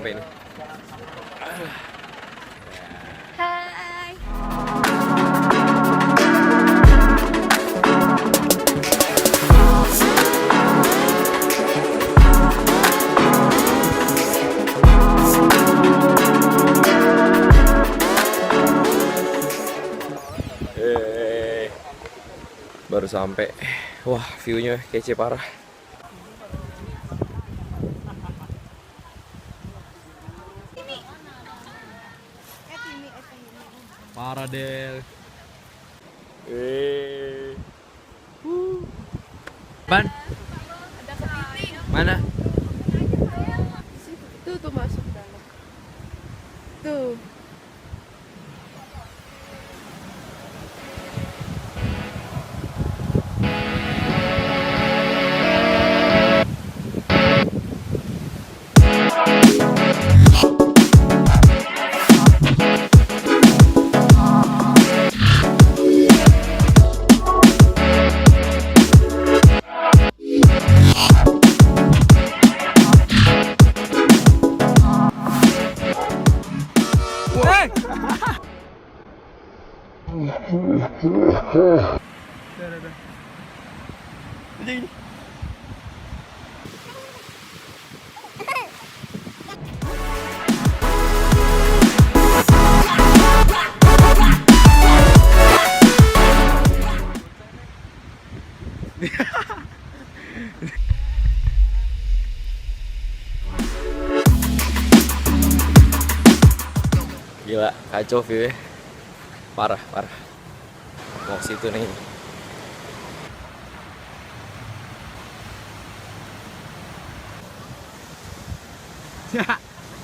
capek nih. Hai. Baru sampai. Wah, view-nya kece parah. Parah Del. Ban? Ada kepiting. Mana? Tuh masuk dalam. Tuh. Gila, kacau view-nya. Parah. Mau ke situ nih.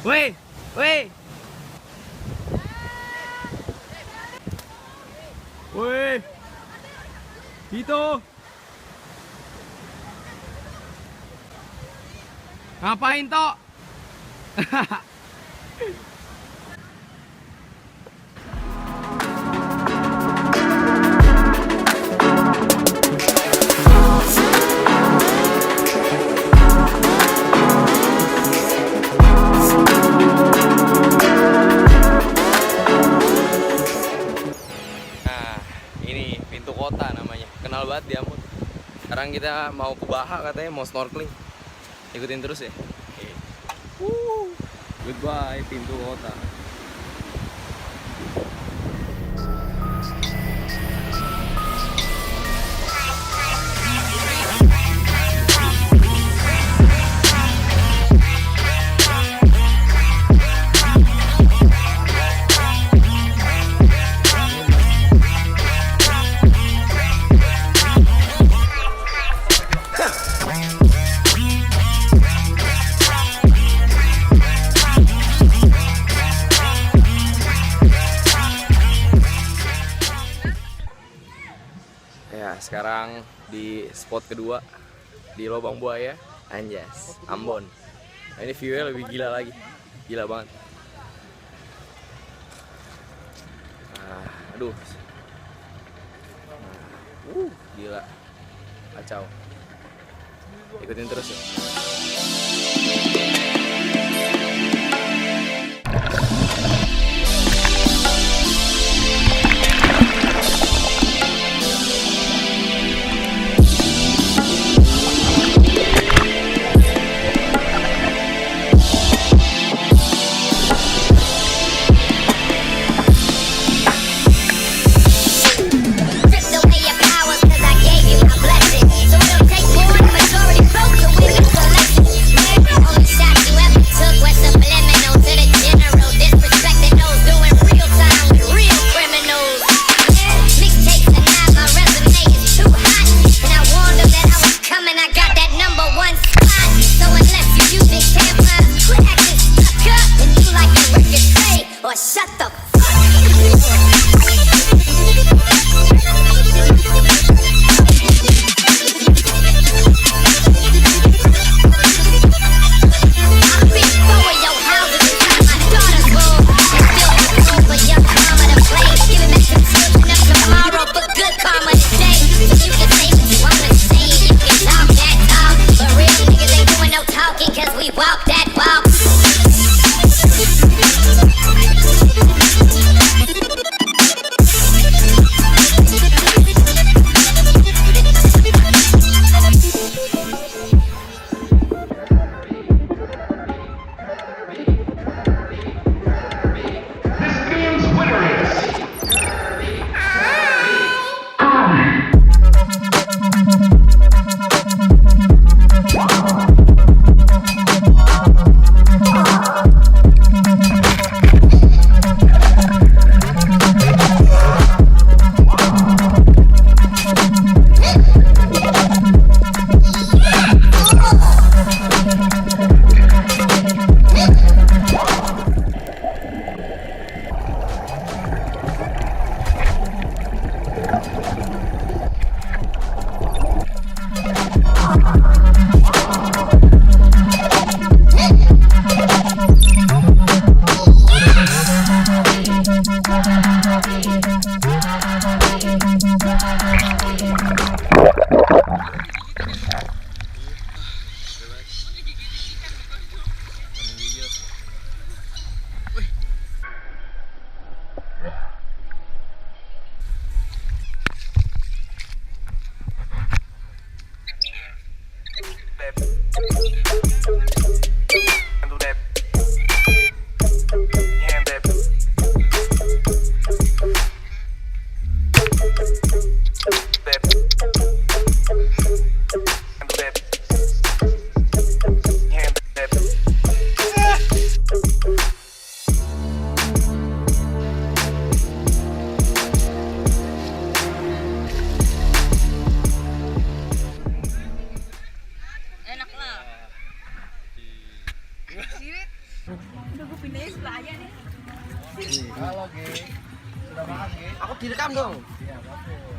Woi. Itu. Ngapain, Tok? Ini Pintu Kota namanya, kenal banget dia Ampun. Sekarang kita mau ke Baha katanya, mau snorkeling. Ikutin terus ya. Goodbye Pintu Kota. Sekarang di spot kedua di Lubang Buaya, Anjas, Ambon. Nah, ini view-nya lebih gila lagi, gila banget. Aduh, gila, kacau. Ikutin terus ya.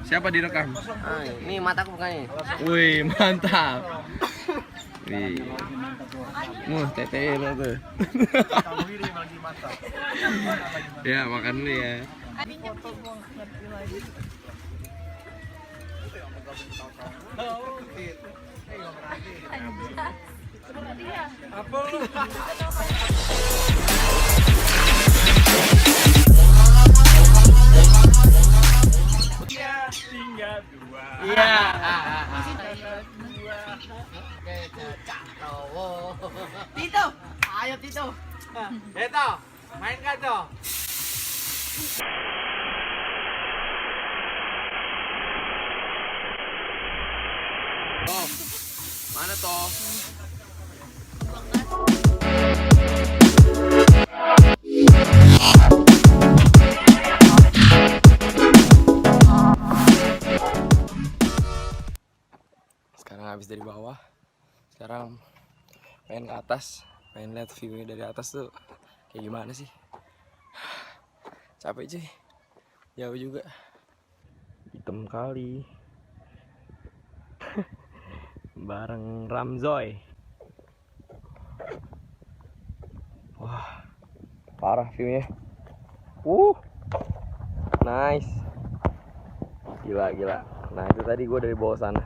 Siapa direkam? Ini mataku bukan ini. Wih, mantap. Wih. Tete lo tuh. Ya, makan dulu ya. Apa lu? Tinggal dua. Iya. Tito, ayo Tito. Tito, mainkan tuh. Toh, mana toh? Sekarang habis dari bawah, sekarang pengen ke atas, pengen lihat view-nya dari atas tuh kayak gimana sih. Capek cuy, jauh juga, hitam kali. Bareng Ramzoy. Wah, parah view-nya. Nice. Gila. Nah, itu tadi gue dari bawah sana.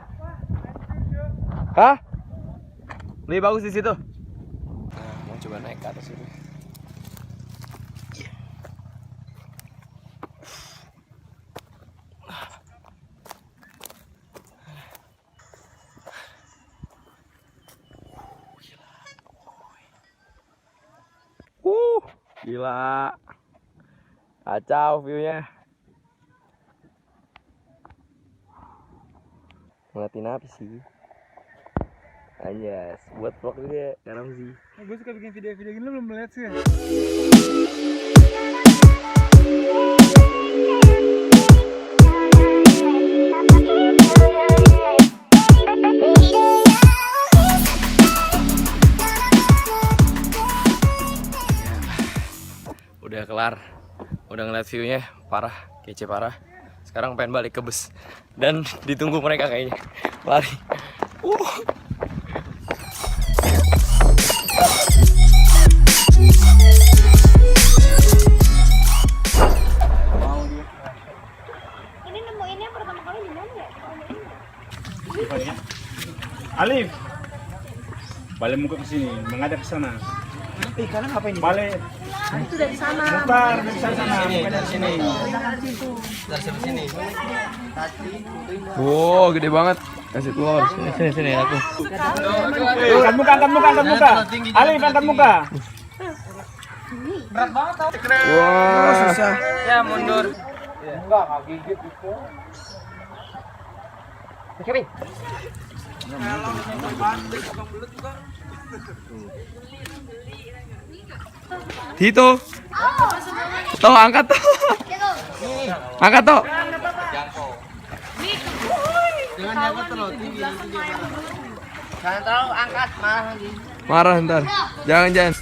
Hah? Lebih bagus di situ. Nah, mau coba naik ke atas itu. Gila. Kacau view-nya. Ngeliatin apa sih? Anjas, buat vlog juga garam sih. Gue suka bikin video-video gini, lo belum melihat sih ya? Udah kelar, udah ngeliat view-nya parah, kece parah. Sekarang pengen balik ke bus dan ditunggu mereka kayaknya lari. Ini nemuinnya pertama kali di mana ya? Alif, balik muka ke sini, menghadap ke sana. Ikan apa ini? Balik. Itu dari sana. Mutar dari sana. Dari sini. Wow, gede banget. Kasih telur. Sini aku. Angkat muka. Alif, angkat muka. Berat banget tau. Wah, susah. Ya mundur. Enggak gigit itu. Kevin. Tito. Toh, angkat toh. Angkat toh. Jangan diangkat terlalu tinggi nanti dia marah. Jangan terlalu angkat, marah lagi. Marah ntar. Jangan.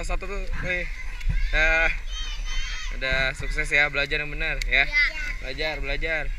Satu tuh, ya, udah sukses ya, belajar yang benar ya. Belajar. Bye-bye.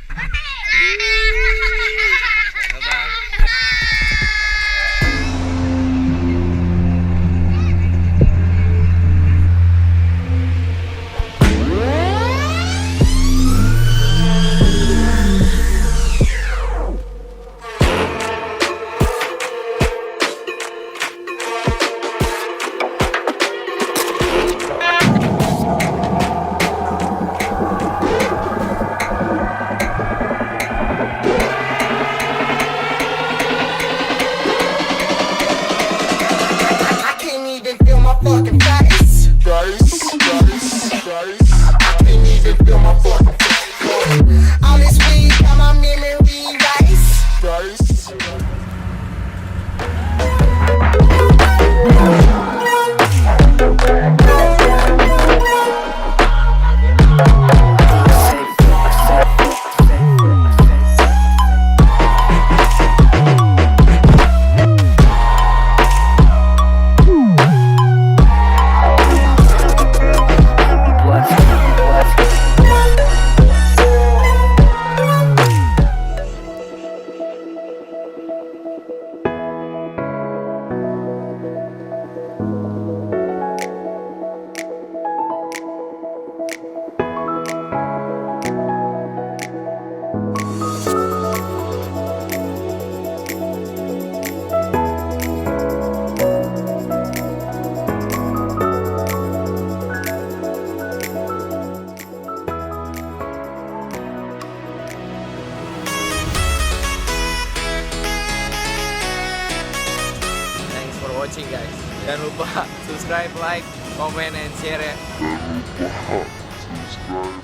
guys. Jangan lupa subscribe, like, comment, and share ya. Jangan lupa subscribe,